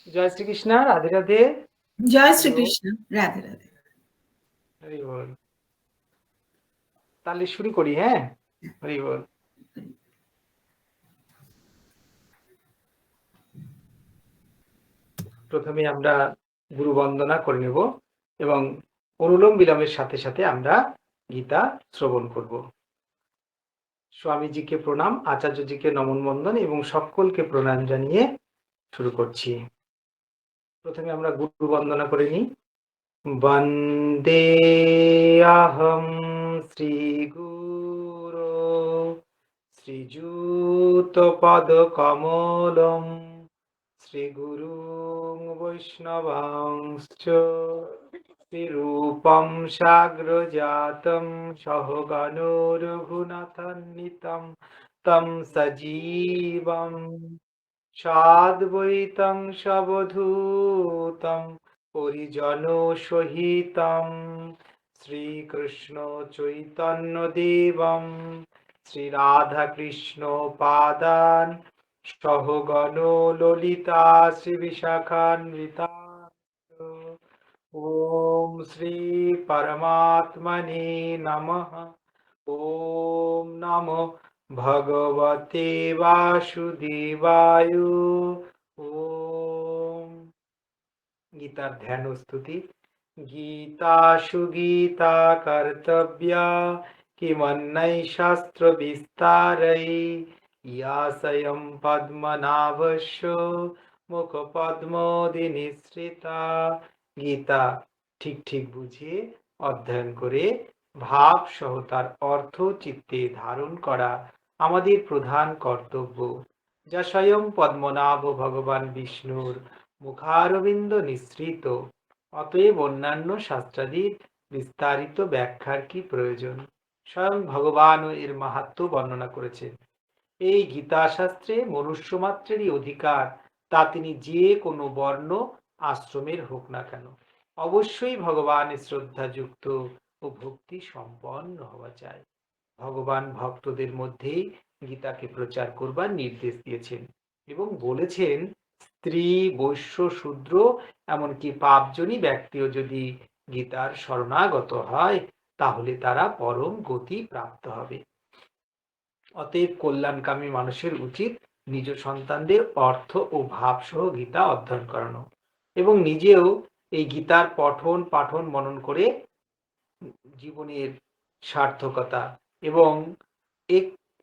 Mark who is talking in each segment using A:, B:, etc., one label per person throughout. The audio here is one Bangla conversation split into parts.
A: জয় শ্রীকৃষ্ণ, রাধে রাধে।
B: জয়
A: হরি বল,
B: শ্রীকৃষ্ণ। রাধে রাধে।
A: হরি বল। তাহলে শুরু করি, হ্যাঁ। হরি বল। প্রথমে আমরা গুরু বন্দনা করে নেব এবং অনুলোম বিলোমের সাথে সাথে আমরা গীতা শ্রবণ করব। স্বামীজিকে প্রণাম, আচার্যজিকে নমন বন্দন এবং সকলকে প্রণাম জানিয়ে শুরু করছি। প্রথমে আমরা গুরু বন্দনা করে নিই। বন্দে আহম শ্রী গুরু শ্রীযুতপদকমলম শ্রীগুরুং বৈষ্ণবাংশ্চ শ্রীরূপং সাগ্রজাতং সহগণো রঘুনাথান্বিতং तं সজীবং সাদ্বৈতং সবধূतं পরিজনসহিतं শ্রীকৃষ্ণ চৈতন্যদেবং শ্রীরাধাকৃষ্ণপাদান সহগণো ললিতা শ্রীবিশাখান্বিতা। ওম শ্রী পরমাত্মনে নমঃ। ওম নমো ভগবতে বাসুদেবায়। ওম। গীতার ধ্যান ও স্তুতি। গীতা সুগীতা কর্তব্যা কিমন্যৈ শাস্ত্র বিস্তারৈ ইয়া স্বয়ং পদ্মনাভস্য মুখপদ্মোদি নিঃসৃতা। গীতা ঠিক ঠিক বুঝে অধ্যয়ন করে ভাব সহ তার অর্থ চিত্তে ধারণ করা আমাদের প্রধান কর্তব্য, যা স্বয়ং পদ্মনাভ ভগবান বিষ্ণুর মুখারবিন্দ নিঃসৃত। অতএব অন্যান্য শাস্ত্রাদির বিস্তারিত ব্যাখ্যার কি প্রয়োজন? স্বয়ং ভগবানও এর মাহাত্ম্য বর্ণনা করেছেন। এই গীতা শাস্ত্রে মনুষ্য মাত্রেরই অধিকার, তা তিনি যে কোনো বর্ণ আশ্রমের হোক না কেন। অবশ্যই ভগবানের শ্রদ্ধাযুক্ত ও ভক্তি সম্পন্ন হওয়া চাই। ভগবান ভক্তদের মধ্যেই গীতাকে প্রচার করবার নির্দেশ দিয়েছেন এবং বলেছেন, স্ত্রী, বৈশ্য, শূদ্র, এমনকি পাপজনী ব্যক্তিও যদি গীতার শরণাগত হয় তাহলে তারা পরম গতি প্রাপ্ত হবে। অতএব কল্যাণকামী মানুষের উচিত নিজ সন্তানদের অর্থ ও ভাবসহ গীতা অধ্যয়ন করানো এবং নিজেও এই গীতার পঠন পাঠন মনন করে জীবনের সার্থকতা এবং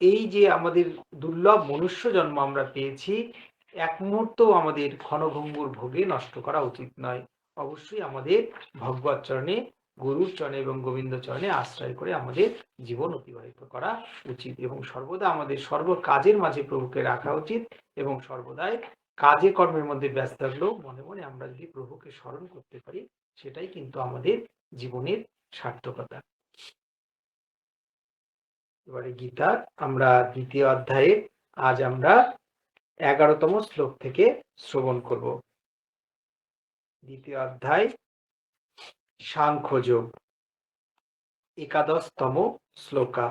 A: এই যে আমাদের দুর্লভ মনুষ্য জন্ম আমরা পেয়েছি, এক মুহূর্ত আমাদের ক্ষণভঙ্গুর ভোগে নষ্ট করা উচিত নয়। অবশ্যই আমাদের ভগবত চরণে, গুরুর চরণে এবং গোবিন্দ চরণে আশ্রয় করে আমাদের জীবন অতিবাহিত করা উচিত এবং সর্বদা আমাদের সর্ব কাজের মাঝে প্রভুকে রাখা উচিত এবং সর্বদাই কাজে কর্মের মধ্যে ব্যস্ত থাকলেও মনে মনে আমরা যদি প্রভুকে স্মরণ করতে পারি, সেটাই কিন্তু আমাদের জীবনের সার্থকতা। এবারে গীতার আমরা দ্বিতীয় অধ্যায়ে আজ আমরা 11তম শ্লোক থেকে শ্রবণ করব। দ্বিতীয় অধ্যায় সাংখ্যযোগ, 11তম শ্লোকা।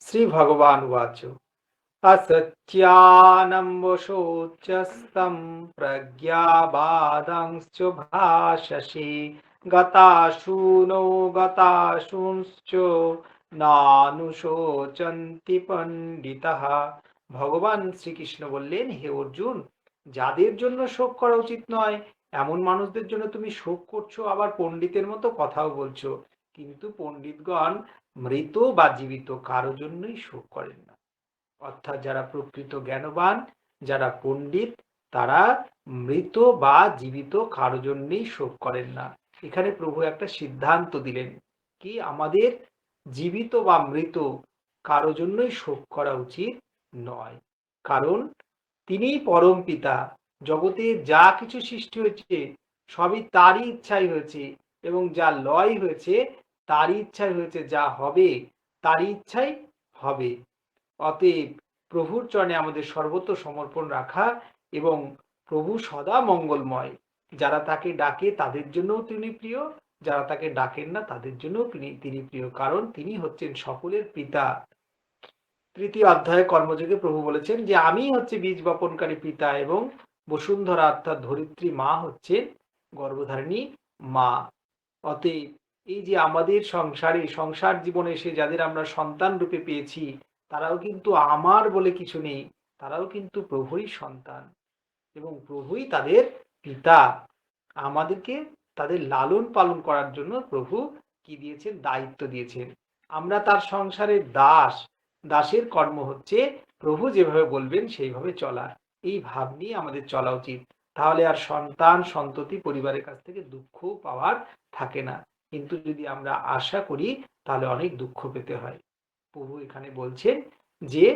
A: শ্রী ভগবান উবাচ असत्यानम्बशोच्यस्तं प्रज्ञावादांश्च भाषसे गतासूनो गतासूंश्च নানুশোচন্তি পণ্ডিতাঃ। ভগবান শ্রীকৃষ্ণ বললেন, হে অর্জুন, যাদের জন্য শোক করা উচিত নয় এমন মানুষদের জন্য তুমি শোক করছো, আবার পণ্ডিতের মতো কথাও বলছো। কিন্তু পণ্ডিতগণ মৃত বা জীবিত কারো জন্যই শোক করেন না। অর্থাৎ যারা প্রকৃত জ্ঞানবান, যারা পণ্ডিত, তারা মৃত বা জীবিত কারো জন্যই শোক করেন না। এখানে প্রভু একটা সিদ্ধান্ত দিলেন কি আমাদের জীবিত বা মৃত কারো জন্যই শোক করা উচিত নয়, কারণ তিনি পরম পিতা। জগতে যা কিছু সৃষ্টি হয়েছে সবই তারই ইচ্ছাই হয়েছে এবং যা লয় হয়েছে তারই ইচ্ছাই হয়েছে, যা হবে তারই ইচ্ছাই হবে। অতএব প্রভুর চরণে আমাদের সর্বত্র সমর্পণ রাখা এবং প্রভু সদা মঙ্গলময়। যারা তাকে ডাকে তাদের জন্যও তিনি প্রিয়, যারা তাকে ডাকেন না তাদের জন্যও তিনি প্রিয়, কারণ তিনি হচ্ছেন সকলের পিতা। তৃতীয় অধ্যায়ে কর্মযোগে প্রভু বলেছেন যে আমি হচ্ছে বীজ বপনকারী পিতা এবং বসুন্ধরা অর্থাৎ ধরিত্রী মা হচ্ছেন গর্ভধারিণী মা। অতএব এই যে আমাদের সংসার জীবনে এসে যাদের আমরা সন্তান রূপে পেয়েছি, তারাও কিন্তু আমার বলে কিছু নেই, তারাও কিন্তু প্রভুরই সন্তান এবং প্রভুই তাদের পিতা। আমাদেরকে তাদের লালন পালন করার জন্য প্রভু কি দিয়েছেন? দায়িত্ব দিয়েছেন। আমরা তার সংসারের দাস। দাসের কর্ম হচ্ছে প্রভু যেভাবে বলবেন সেইভাবে চলা। এই ভাব নিয়ে আমাদের চলা উচিত। তাহলে আর সন্তান সন্ততি পরিবারের কাছ থেকে দুঃখ পাওয়ার থাকে না। কিন্তু যদি আমরা আশা করি তাহলে অনেক দুঃখ পেতে হয়। প্রভু এখানে বলছেন যে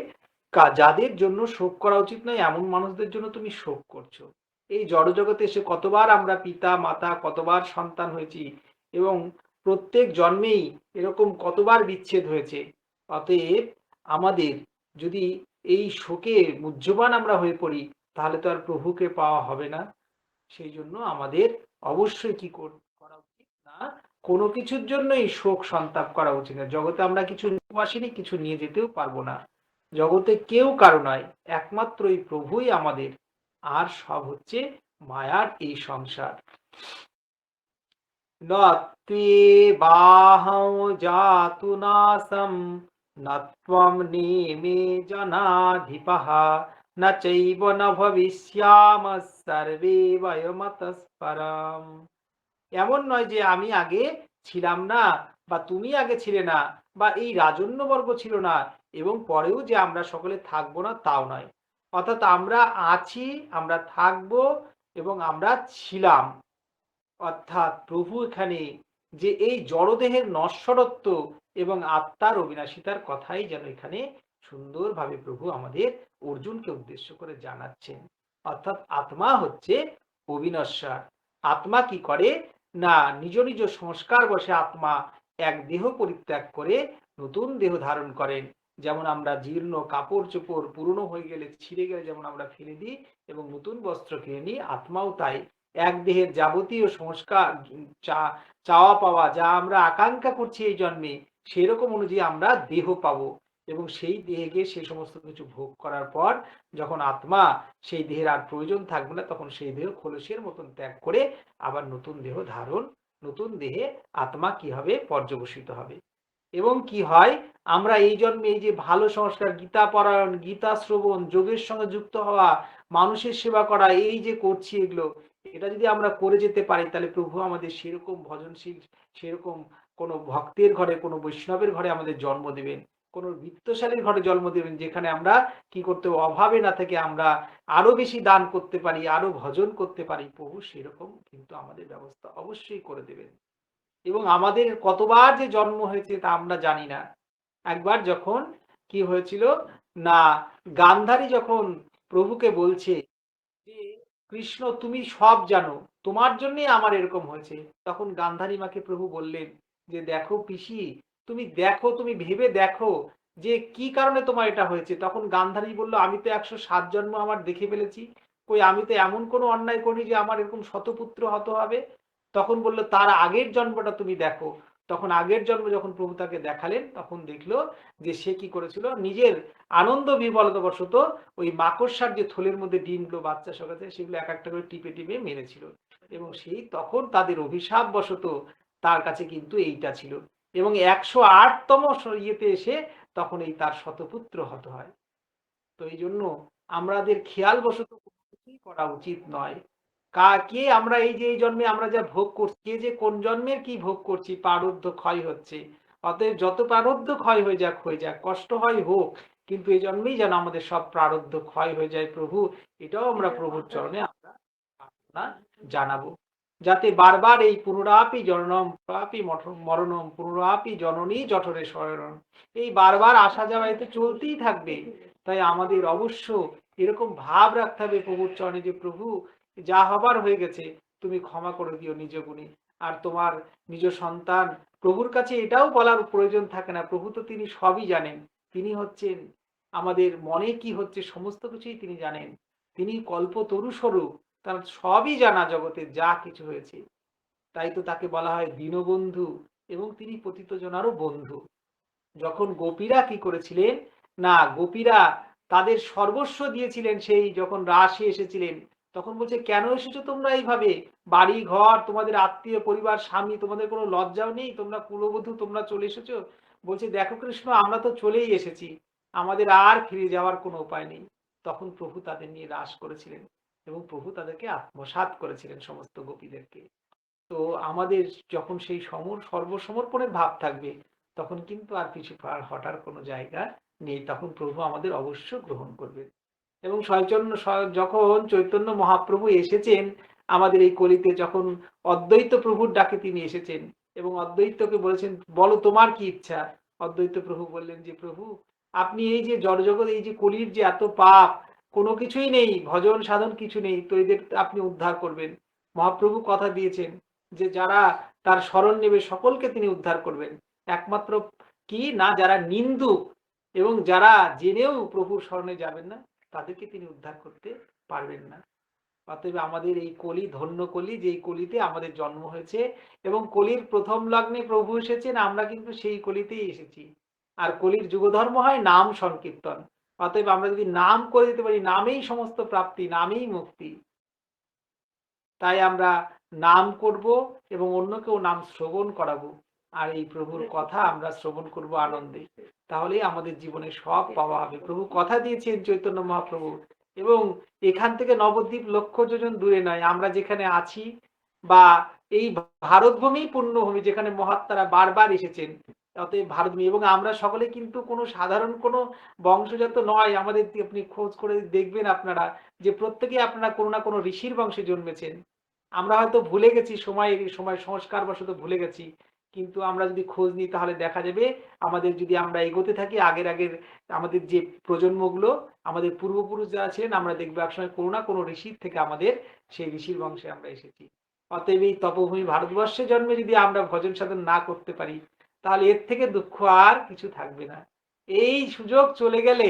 A: যাদের জন্য শোক করা উচিত নয় এমন মানুষদের জন্য তুমি শোক করছো। এই জড়জগতে এসে কতবার আমরা পিতা মাতা কতবার সন্তান হয়েছি এবং প্রত্যেক জন্মেই এরকম কতবার বিচ্ছেদ হয়েছে। অতএব আমাদের যদি এই শোকে মুহ্যমান আমরা হয়ে পড়ি তাহলে তো আর প্রভুকে পাওয়া হবে না। সেই জন্য আমাদের অবশ্যই কি করা উচিত না, কোনো কিছুর জন্যই শোক সন্তাপ করা উচিত না। জগতে আমরা কিছু নিয়ে আসিনি, কিছু নিয়ে যেতেও পারবো না। জগতে কেউ কারো নয়, একমাত্র এই প্রভুই আমাদের। আর সব হচ্ছে মায়ার এই সংসার। নত্বেবাহং জাতু নাসম নত্বম নেমে জনাধিপঃ ন চৈব ন ভবিষ্যামঃ সর্বে বয়মতঃ পরম। এমন নয় যে আমি আগে ছিলাম না বা তুমি আগে ছিলে না বা এই রাজন্যবর্গ ছিল না এবং পরেও যে আমরা সকলে থাকবো না তাও নয়। অর্থাৎ আমরা আছি, আমরা থাকবো এবং আমরা ছিলাম। অর্থাৎ প্রভু এখানে যে এই জড়দেহের নশ্বরত্ব এবং আত্মার অবিনাশিতার কথাই যেন এখানে সুন্দরভাবে প্রভু আমাদের অর্জুনকে উদ্দেশ্য করে জানাচ্ছেন। অর্থাৎ আত্মা হচ্ছে অবিনশ্বর। আত্মা কি করে না, নিজ নিজ সংস্কার বশে আত্মা এক দেহ পরিত্যাগ করে নতুন দেহ ধারণ করেন। যেমন আমরা জীর্ণ কাপড় চোপড় পুরনো হয়ে গেলে ছিঁড়ে গেলে যেমন আমরা ফেলে দিই এবং নতুন বস্ত্র কিনে নিই, আত্মাও তাই। এক দেহের যাবতীয় সংস্কার চাওয়া পাওয়া যা আমরা আকাঙ্ক্ষা করছি এই জন্মে সেরকম অনুযায়ী আমরা দেহ পাবো এবং সেই দেহকে সে সমস্ত কিছু ভোগ করার পর যখন আত্মা সেই দেহের আর প্রয়োজন থাকবে না তখন সেই দেহ খোলসের মতন ত্যাগ করে আবার নতুন দেহ ধারণ, নতুন দেহে আত্মা কি হবে? পর্যবসিত হবে। এবং কি হয়, আমরা এই জন্মে এই যে ভালো সংস্কার, গীতা পারায়ণ, গীতা শ্রবণ, যোগের সঙ্গে যুক্ত হওয়া, মানুষের সেবা করা, এই যে করছি এগুলো, এটা যদি আমরা করে যেতে পারি তাহলে প্রভু আমাদের সেরকম ভজনশীল, সেরকম কোনো ভক্তের ঘরে, কোনো বৈষ্ণবের ঘরে আমাদের জন্ম দেবেন, কোনো বিত্তশালীর ঘরে জন্ম দেবেন, যেখানে আমরা কি করতে অভাবে না থেকে আমরা আরো বেশি দান করতে পারি, আরো ভজন করতে পারি। প্রভু সেরকম কিন্তু আমাদের ব্যবস্থা অবশ্যই করে দেবেন। এবং আমাদের কতবার যে জন্ম হয়েছে তা আমরা জানি না। একবার যখন কি হয়েছিল না, গান্ধারী যখন প্রভুকে বলছে যে কৃষ্ণ তুমি সব জানো, তোমার জন্যই আমার এরকম হয়েছে, তখন গান্ধারী মাকে প্রভু বললেন যে দেখো পিসি, তুমি দেখো, তুমি ভেবে দেখো যে কি কারণে তোমার এটা হয়েছে। তখন গান্ধারী বলল আমি তো 107 জন্ম আমার দেখে ফেলেছি, কই আমি তো এমন কোনো অন্যায় করিনি যে আমার এরকম শতপুত্র হতে হবে। তখন বলল তার আগের জন্মটা তুমি দেখো। তখন আগের জন্ম যখন প্রভু তাকে দেখালেন তখন দেখলো যে সে কি করেছিল, নিজের আনন্দ বিহ্বলতাবশত ওই মাকড়সার যে থলের মধ্যে ডিমগুলো বাচ্চা সকাতে সেগুলো এক একটা করে টিপে টিপে মেরেছিল এবং সেই তখন তাদের অভিশাপ বশত তার কাছে কিন্তু এইটা ছিল এবং 108তম ইয়েতে এসে তখন এই তার শতপুত্র হতে হয়। তো এই জন্য আমাদের খেয়াল বশত কোনো কিছুই করা উচিত নয়। কে আমরা এই যে এই জন্মে আমরা যা ভোগ করছি, কে যে কোন জন্মের কি ভোগ করছি, প্রারব্ধ ক্ষয় হচ্ছে। অতএব যত প্রারব্ধ ক্ষয় হয়ে যাক, কষ্ট হয় হোক, কিন্তু এই জন্মেই যেন আমাদের সব প্রারব্ধ ক্ষয় হয়ে যায় প্রভু, এটাও আমরা প্রভুর চরণে আমরা প্রার্থনা জানাবো। যাতে বারবার এই পুনরাপি জননম প্রাপি মরণম পুনরাপি জননী জঠরে শয়নম, এই বারবার আসা যাওয়া এতে চলতেই থাকবে। তাই আমাদের অবশ্য এরকম ভাব রাখতে হবে প্রভুর চরণে যে প্রভু যা হবার হয়ে গেছে তুমি ক্ষমা করে দিও নিজ গুণে। আর তোমার নিজ সন্তান প্রভুর কাছে এটাও বলার প্রয়োজন থাকে না, প্রভু তো তিনি সবই জানেন। তিনি হচ্ছেন আমাদের মনে কি হচ্ছে সমস্ত কিছুই তিনি জানেন। তিনি কল্পতরু স্বরূপ, তার সবই জানা জগতে যা কিছু হয়েছে। তাই তো তাকে বলা হয় দীনবন্ধু এবং তিনি পতিত জনারও বন্ধু। যখন গোপীরা কি করেছিলেন না, গোপীরা তাদের সর্বস্ব দিয়েছিলেন সেই যখন রাসে এসেছিলেন, তখন বলছে, কেন এসেছো তোমরা এইভাবে? বাড়ি ঘর, তোমাদের আত্মীয় পরিবার, স্বামী, তোমাদের কোনো লজ্জাও নেই? তোমরা কুলবধূ, তোমরা চলে এসেছো? বলছে, দেখো কৃষ্ণ, আমরা তো চলেই এসেছি, আমাদের আর ফিরে যাওয়ার কোনো উপায় নেই। তখন প্রভু তাদের নিয়ে রাস করেছিলেন এবং প্রভু তাদেরকে আত্মসাৎ করেছিলেন, সমস্ত গোপীদেরকে। তো আমাদের যখন সেই সর্বসমর্পণের ভাব থাকবে, তখন কিন্তু আর পিছু হটার কোনো জায়গা নেই। তখন প্রভু আমাদের অবশ্য গ্রহণ করবেন। এবং যখন চৈতন্য মহাপ্রভু এসেছেন আমাদের এই কলিতে, যখন অদ্বৈত প্রভুর ডাকে তিনি এসেছেন এবং অদ্বৈতকে বলেছেন, বলো তোমার কি ইচ্ছা? অদ্বৈত প্রভু বললেন যে, প্রভু, আপনি এই যে জড়জগৎ, এই যে কলির যে এত পাপ, কোনো কিছুই নেই, ভজন সাধন কিছু নেই, তো এদের আপনি উদ্ধার করবেন। মহাপ্রভু কথা দিয়েছেন যে যারা তার শরণ নেবে সকলকে তিনি উদ্ধার করবেন। একমাত্র কি না, যারা নিন্দুক এবং যারা জেনেও প্রভুর শরণে যাবেন না, তাদেরকে তিনি উদ্ধার করতে পারবেন না। অতএব আমাদের এই কলি, ধন্য কলি, যে কলিতে আমাদের জন্ম হয়েছে এবং কলির প্রথম লগ্নে প্রভু এসেছেন, আমরা কিন্তু সেই কলিতেই এসেছি। আর কলির যুগধর্ম হয় নাম সংকীর্তন। অতএব আমরা যদি নাম করে দিতে পারি, নামেই সমস্ত প্রাপ্তি, নামেই মুক্তি। তাই আমরা নাম করব এবং অন্যকেও নাম শ্রবণ করাবো। আর এই প্রভুর কথা আমরা শ্রবণ করব আনন্দে। তাহলেই আমাদের জীবনে সব পাওয়া হবে। প্রভু কথা দিয়েছেন চৈতন্য মহাপ্রভু। এবং এখান থেকে নবদ্বীপ লক্ষ যোজন দূরে নয়, আমরা যেখানে আছি, বা এই ভারতভূমি পুণ্যভূমি, যেখানে মহাত্মারা বারবার এসেছেন। অতএব ভারতভূমি, এবং আমরা সকলে কিন্তু কোনো সাধারণ কোনো বংশজাত নয়। আমাদের আপনি খোঁজ করে দেখবেন আপনারা, যে প্রত্যেকেই আপনারা কোনো না কোনো ঋষির বংশে জন্মেছেন। আমরা হয়তো ভুলে গেছি, সময় সংস্কার বশত ভুলে গেছি। কিন্তু আমরা যদি খোঁজ নিই, তাহলে দেখা যাবে আমাদের, যদি আমরা এগোতে থাকি আগের আমাদের যে প্রজন্মগুলো, আমাদের পূর্বপুরুষ যারা ছিলেন, আমরা দেখবো একসময় কোনো না কোনো ঋষির থেকে আমাদের সেই ঋষির বংশে আমরা এসেছি। অতএব এই তপভূমি ভারতবর্ষে জন্মে যদি আমরা ভজন সাধন না করতে পারি, তাহলে এর থেকে দুঃখ আর কিছু থাকবে না। এই সুযোগ চলে গেলে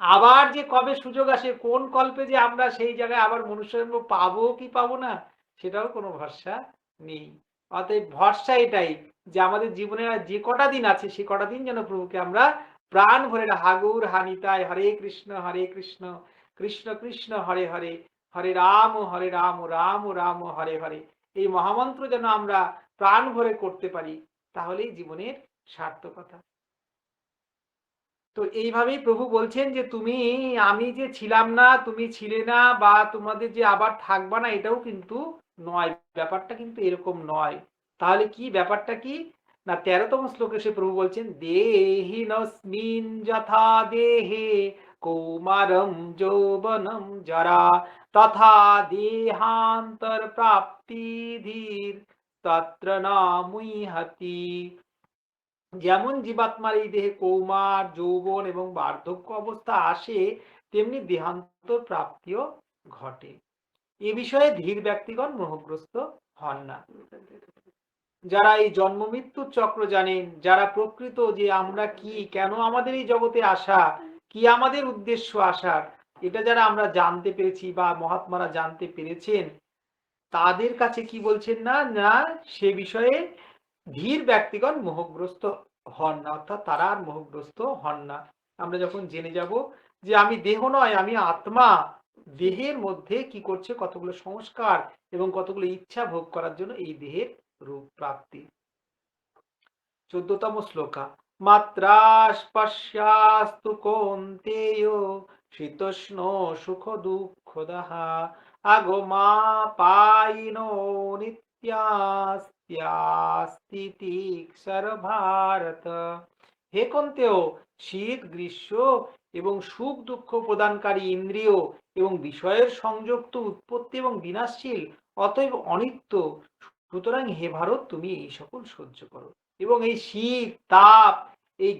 A: আবার যে কবে সুযোগ আসে, কোন কল্পে যে আমরা সেই জায়গায় আবার মনুষ্যজন্ম পাবো কি পাবো না, সেটাও কোনো ভরসা নেই। অতএব ভরসা এটাই, যে আমাদের জীবনের আর যে কটা দিন আছে, সে কটা দিন যেন প্রভুকে আমরা প্রাণ ভরে হাগুর হানিতায়, হরে কৃষ্ণ কৃষ্ণ কৃষ্ণ হরে হরে, হরে রাম রাম রাম হরে হরে, এই মহামন্ত্র যেন আমরা প্রাণ ভরে করতে পারি, তাহলেই জীবনের সার্থকতা। তো এইভাবেই প্রভু বলছেন যে, তুমি, আমি যে ছিলাম না, তুমি ছিলে না, বা তোমাদের যে আবার থাকবা না, এটাও কিন্তু নয়। ব্যাপারটা কিন্তু এরকম নয়। তাহলে কি ব্যাপারটা কি? না, 13তম শ্লোকে সে প্রভু বলছেন, দেহিনস্মিন যথা দেহে কৌমারম যৌবনম জরা তথা দেহান্তর প্রাপ্তি ধীর তত্র না মুহ্যতি। যেমন জীবাত্মার এই দেহে কৌমার, যৌবন এবং বার্ধক্য অবস্থা আসে, তেমনি দেহান্তর প্রাপ্তিও ঘটে। এ বিষয়ে ধীর ব্যক্তিগণ মোহগ্রস্ত হন না। যারা এই জন্ম মৃত্যুর চক্র জানেন, যারা প্রকৃত যে আমরা কি, কেন আমাদের এই জগতে আসা, কি আমাদের উদ্দেশ্য আসার, এটা যারা আমরা জানতে পেরেছি বা মহাত্মারা জানতে পেরেছেন, তাদের কাছে কি বলছেন, না না, সে বিষয়ে ধীর ব্যক্তিগণ মোহগ্রস্ত হন না, অর্থাৎ তারা আর মোহগ্রস্ত হন না। আমরা যখন জেনে যাব যে আমি দেহ নয়, আমি আত্মা, দেহের মধ্যে কি করছে কতগুলো সংস্কার এবং কতগুলো ইচ্ছা ভোগ করার জন্য এই দেহের রূপ প্রাপ্তি। 14তম শ্লোকা, মাত্রাস্পর্শাস্তু কৌন্তেয় শীতোষ্ণ সুখ দুঃখদাহা আগমাপায়িনো নিত্যাস্ত্যাস্তিতিক্ষর ভারত। হে কন্তেয়, শীত, গ্রীষ্ম এবং সুখ দুঃখ প্রদানকারী ইন্দ্রিয় এবং বিষয়ের সংযোগ তো উৎপত্তি এবং বিনাশশীল, অতএব অনিত্য। সুতরাং হে ভারত, তুমি এই সকল সহ্য করো। এবং এই শীত, তাপ, এই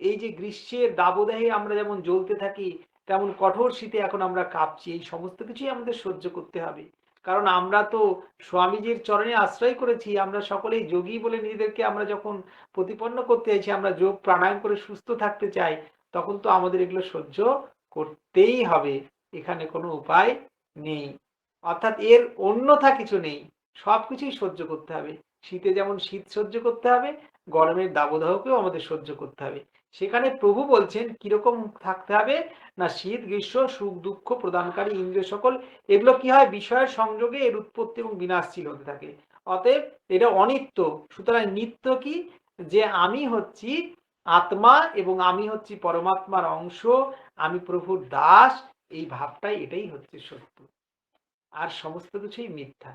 A: এই যে গ্রীষ্মের দাবদাহে আমরা যেমন জ্বলতে থাকি, তেমন কঠোর শীতে এখন আমরা কাঁপছি, এই সমস্ত কিছুই আমাদের সহ্য করতে হবে। কারণ আমরা তো স্বামীজির চরণে আশ্রয় করেছি, আমরা সকলেই যোগী বলে নিজেদেরকে আমরা যখন প্রতিপন্ন করতে চাইছি, আমরা যোগ প্রাণায়াম করে সুস্থ থাকতে চাই, তখন তো আমাদের এগুলো সহ্য করতেই হবে। এখানে কোনো উপায় নেই। অর্থাৎ এর অন্যথা কিছু নেই, সবকিছুই সহ্য করতে হবে। শীতে যেমন শীত সহ্য করতে হবে, গরমের দাবদাহকেও আমাদের সহ্য করতে হবে। সেখানে প্রভু বলছেন কিরকম থাকতে হবে, না শীত গ্রীষ্ম সুখ দুঃখ প্রদানকারী ইন্দ্রিয় সকল, এগুলো কি হয় বিষয়ের সংযোগে এর উৎপত্তি এবং বিনাশশীল হতে থাকে। অতএব এটা অনিত্য। সুতরাং নিত্য কি, যে আমি হচ্ছি আত্মা এবং আমি হচ্ছি পরমাত্মার অংশ, আমি প্রভুর দাস, এই ভাবটাই এটাই হচ্ছে সত্য, আর সমস্ত কিছুই মিথ্যা।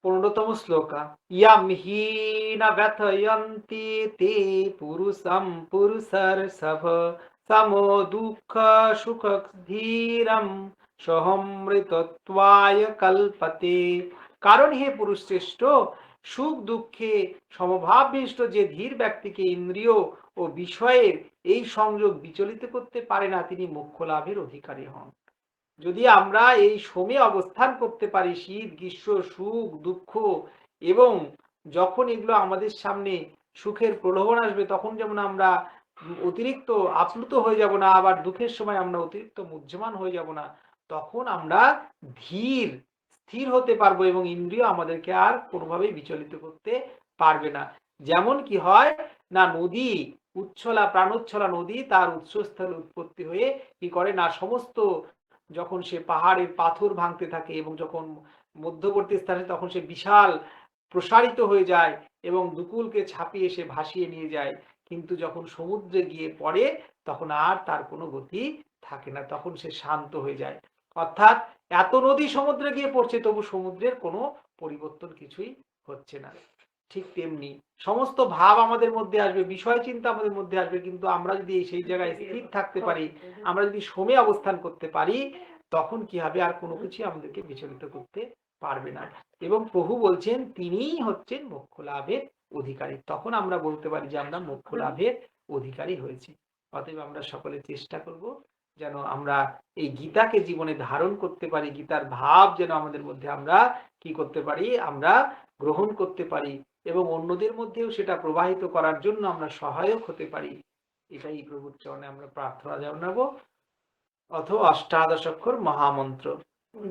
A: 15তম শ্লোকা, ইয়ম হি ন ব্যথয়ন্তি তে পুরুষম পুরুষর্ষভ সমো দুঃখ সুখ ধীরম সহমৃতত্বায় কল্পতে। কারণ হে পুরুষ শ্রেষ্ঠ, সুখ দুঃখে সমভাববিষ্ট যে ধীর ব্যক্তিকে ইন্দ্রিয় ও বিষয়ের এই সংযোগ বিচলিত করতে পারে না, তিনি মোক্ষ লাভের অধিকারী হন। যদি আমরা এই সমে অবস্থান করতে পারি, শীত গ্রীষ্ম সুখ দুঃখ, এবং যখন এগুলো আমাদের সামনে সুখের প্রলোভন আসবে তখন যেমন আমরা অতিরিক্ত আপ্লুত হয়ে যাব না, আবার দুঃখের সময় আমরা অতিরিক্ত মুহ্যমান হয়ে যাব না, তখন আমরা ধীর স্থির হতে পারবো এবং ইন্দ্রিয় আমাদেরকে আর কোনোভাবেই বিচলিত করতে পারবে না। যেমন কি হয় না, নদী উচ্ছলা প্রাণোচ্ছলা নদী তার উৎসস্থলে উৎপত্তি হয়ে কি করে না, সমস্ত যখন সে পাহাড়ের পাথর ভাঙতে থাকে এবং যখন মধ্যবর্তী স্থানে তখন সে বিশাল প্রসারিত হয়ে যায় এবং দুকুলকে ছাপিয়ে সে ভাসিয়ে নিয়ে যায়, কিন্তু যখন সমুদ্রে গিয়ে পড়ে তখন আর তার কোনো গতি থাকে না, তখন সে শান্ত হয়ে যায়। অর্থাৎ এত নদী সমুদ্রে গিয়ে পড়ছে তবু সমুদ্রের কোনো পরিবর্তন কিছুই হচ্ছে না। ঠিক তেমনি সমস্ত ভাব আমাদের মধ্যে আসবে, বিষয় চিন্তা আমাদের মধ্যে আসবে, কিন্তু আমরা যদি সেই জায়গায় স্থির থাকতে পারি, আমরা যদি সমে অবস্থান করতে পারি, তখন কি হবে, আর কোনো কিছু আমাদেরকে বিচলিত করতে পারবে না। এবং প্রভু বলছেন তিনিই হচ্ছেন মোক্ষ লাভের অধিকারী, তখন আমরা বলতে পারি যে আমরা মোক্ষ লাভের অধিকারী হয়েছি। অতএব আমরা সকলে চেষ্টা করব যেন আমরা এই গীতাকে জীবনে ধারণ করতে পারি, গীতার ভাব যেন আমাদের মধ্যে আমরা কি করতে পারি, আমরা গ্রহণ করতে পারি এবং অন্যদের মধ্যেও সেটা প্রবাহিত করার জন্য আমরা সহায়ক হতে পারি। এটাই প্রভুর চরণে আমরা প্রার্থনা জানাবো। অথবা অষ্টাদশ অক্ষর মহামন্ত্র,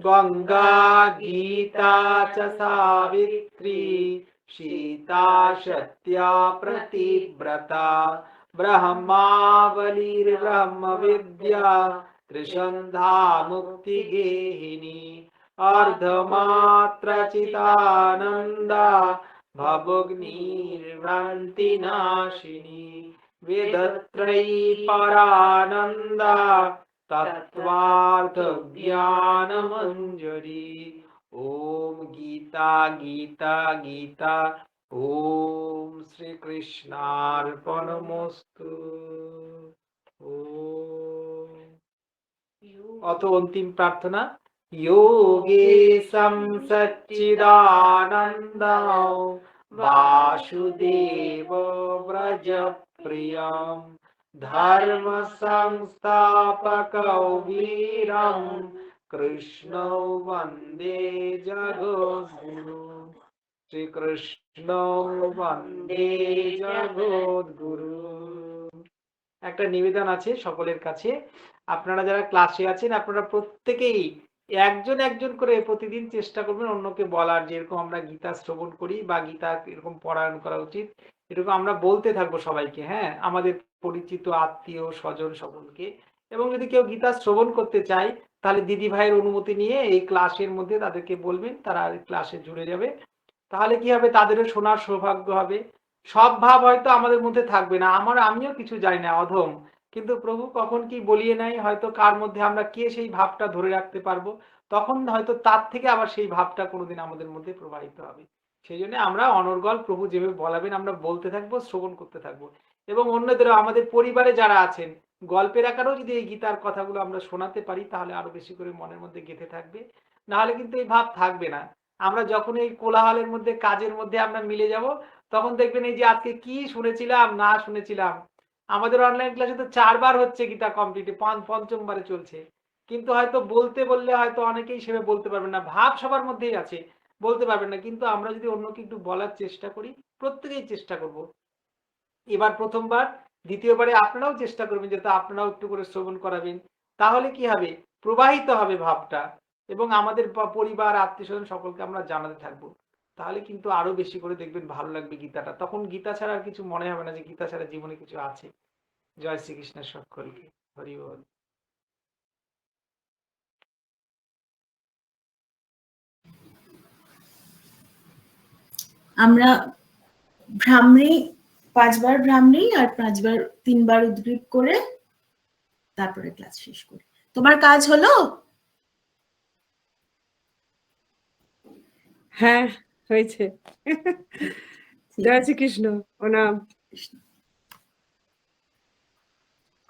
A: গঙ্গা গীতা চ সাবিত্রী সীতা সত্যা প্রতিব্রতা ব্রহ্মাবলীর্ব্রহ্ম বিদ্যা ত্রিসন্ধ্যা মুক্তি গেহিনী অর্ধমাত্র চিতানন্দা ভবগ্নির্ভ্রান্তি নাশিনী वेदत्रयी परानंदा तत्वार्थ ज्ञान मंजरी। ओम गीता गीता गीता। ओम श्री कृष्णार्पणमस्तु। ओम। অত অন্তিম প্রার্থনা, योगेशं सच्चिदानन्दं वासुदेव व्रज प्रियं धर्म संस्थापकौ वीरं कृष्णौ वन्दे जगद्गुरु। শ্রীকৃষ্ণ বন্দে জগদ্গুরু। একটা নিবেদন আছে সকলের কাছে, আপনারা যারা ক্লাসে আছেন আপনারা প্রত্যেকেই একজন একজন করে প্রতিদিন চেষ্টা করবেন অন্যকে বলার, যেরকম আমরা গীতা শ্রবণ করি বা গীতা এরকম পারায়ণ করা উচিত, এরকম আমরা বলতে থাকবো সবাইকে, হ্যাঁ, আমাদের পরিচিত আত্মীয় স্বজন সকলকে। এবং যদি কেউ গীতা শ্রবণ করতে চায় তাহলে দিদি ভাইয়ের অনুমতি নিয়ে এই ক্লাসের মধ্যে তাদেরকে বলবেন, তারা ক্লাসে জুড়ে যাবে। তাহলে কি হবে, তাদেরও শোনার সৌভাগ্য হবে। সব ভাব হয়তো আমাদের মধ্যে থাকবে না, আমিও কিছু জানি না, অধম, কিন্তু প্রভু কখন কি বলিয়ে নাই, হয়তো কার মধ্যে আমরা কে সেই ভাবটা ধরে রাখতে পারবো, তখন হয়তো তার থেকে আবার সেই ভাবটা কোনোদিন আমাদের মধ্যে প্রবাহিত হবে। সেই জন্য আমরা অনর্গল প্রভু যেভাবে বলাবেন আমরা বলতে থাকবো, শ্রবণ করতে থাকবো। এবং অন্যদেরও, আমাদের পরিবারে যারা আছেন, গল্পের আকারেও যদি এই গীতার কথাগুলো আমরা শোনাতে পারি তাহলে আরো বেশি করে মনের মধ্যে গেঁথে থাকবে। নাহলে কিন্তু এই ভাব থাকবে না। আমরা যখন এই কোলাহলের মধ্যে কাজের মধ্যে আমরা মিলে যাব, তখন দেখবেন এই যে আজকে কি শুনেছিলাম না শুনেছিলাম, আমাদের অনলাইন ক্লাসে তো 4 বার হচ্ছে গীতা কমপ্লিট, পঞ্চমবারে চলছে, কিন্তু হয়তো বলতে বললে হয়তো অনেকেই সেভাবে বলতে পারবেন না, ভাব সবার মধ্যেই আছে, বলতে পারবেন না, কিন্তু আমরা যদি অন্যকে একটু বলার চেষ্টা করি, প্রত্যেকেই চেষ্টা করব, এবার প্রথমবার, দ্বিতীয়বারে আপনারাও চেষ্টা করবেন যাতে আপনারাও একটু করে শ্রবণ করাবেন, তাহলে কি হবে, প্রবাহিত হবে ভাবটা এবং আমাদের পরিবার আত্মীয় স্বজন সকলকে আমরা জানাতে থাকবো। তাহলে কিন্তু আরো বেশি করে দেখবেন ভালো লাগবে গীতাটা। তখন গীতা ছাড়া আর কিছু মনে হবে না যে গীতা ছাড়া জীবনে কিছু আছে। জয় শ্রীকৃষ্ণের সকলকে। হরি বল।
B: আমরা ভ্রামরি 5 বার ভ্রামরি আর 3 বার উদ্গ্রীব করে তারপরে ক্লাস শেষ করি। তোমার কাজ হলো?
C: হ্যাঁ, হয়েছে। জয় শ্রীকৃষ্ণ, প্রণাম।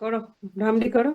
C: করো, ভ্রামরি করো।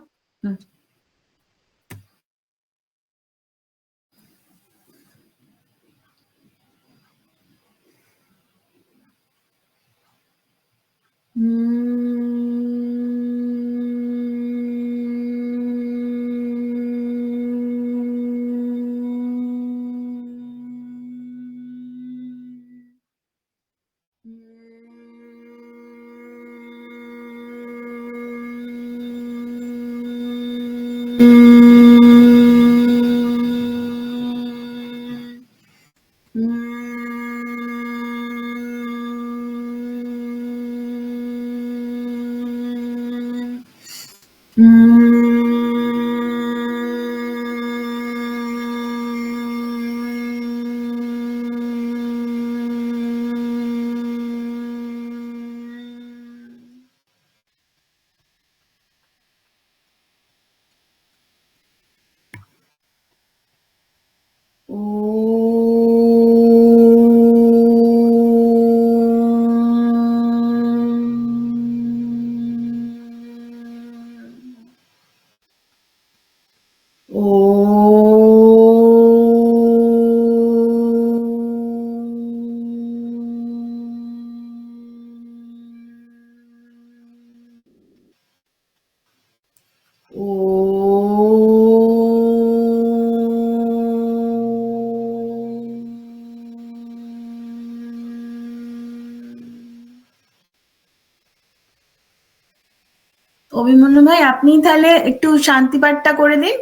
B: অভিমন্যু ভাই, আপনি তাহলে একটু শান্তি পাঠটা করে দিন,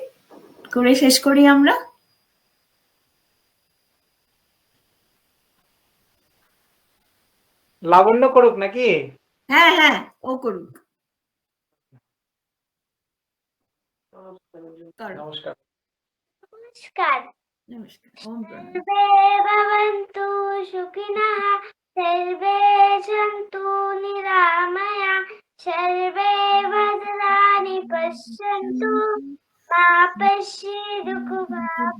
B: করে শেষ করি আমরা।
A: লাবণ্য করুক নাকি?
B: হ্যাঁ হ্যাঁ, ও করুক।
A: নমস্কার।
D: নমস্কার।
B: নমস্কার। ওম প্রণাম।
D: সর্বে ভবন্তু সুখিনঃ, সর্বে সন্তু নিরাময়া, সর্বে ভদ্রাণি পশ্যন্তু, মা কশ্চিদুঃ ভবেৎ।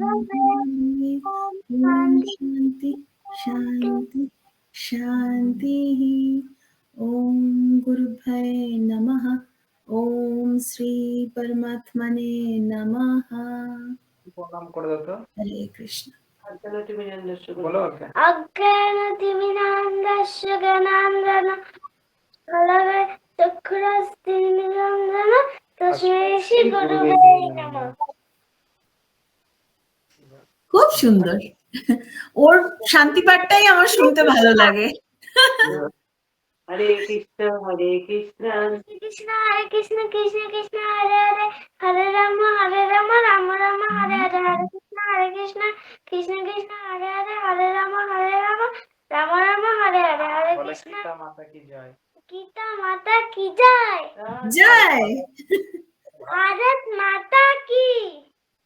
D: ওম
B: ओम
D: শান্তি
B: शांति शांति शांति। ओम गुरुभ्ये नमः। ओम श्री परमात्मने नमः।
A: প্রণাম করে দাও তো।
B: हरे कृष्ण।
A: বলো।
D: অজ্ঞানতিমিরান্ধস্য জ্ঞানাঞ্জন ফলবে চক্ষুরস্মিলিতং তস্मै শ্রী গুরুবে নমঃ।
B: খুব সুন্দর। ওর শান্তি পাঠটাই আমার শুনতে ভালো লাগে।
C: হরে কৃষ্ণ হরে কৃষ্ণ,
D: কৃষ্ণ হরে কৃষ্ণ কৃষ্ণ কৃষ্ণ হরে হরে, হরে রাম রাম রাম হরে হরে, হরে কৃষ্ণ কৃষ্ণ কৃষ্ণ হরে হরে, হরে রাম রাম রাম হরে হরে, হরে
A: বলো
D: কৃষ্ণ।
A: গীতা মাতা কি জয়।
D: গীতা মাতা কি জয়।
B: जय
D: भारत माता की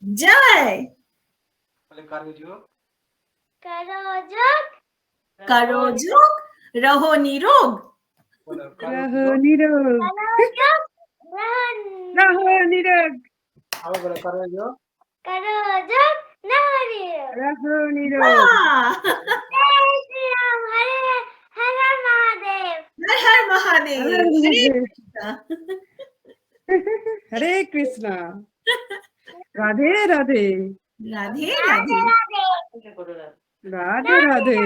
B: जय।
A: বলে কারো যোগ।
D: करो जोग
B: करो जोग रहो निरोग।
A: বলো কারো
C: রহো
A: যোগ।
C: নিরোগ,
D: करो जोग
C: রহো নিরোগ,
A: আবার বলো কারো যোগ।
D: करो जोग नारी।
C: রহো নিরোগ।
B: वाह!
D: जय श्री राम, हरे हर महादेव।
B: हर हर महादेव। हरे कृष्ण।
C: হরে কৃষ্ণ, রাধে রাধে,
B: राधे
D: राधे
B: राधे
C: রাধে রাধে,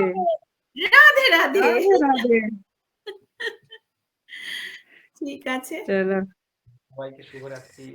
B: राधे राधे।
C: রাধে রাধে।
B: ঠিক আছে।
C: চলো।
A: সবাইকে শুভরাত্রি।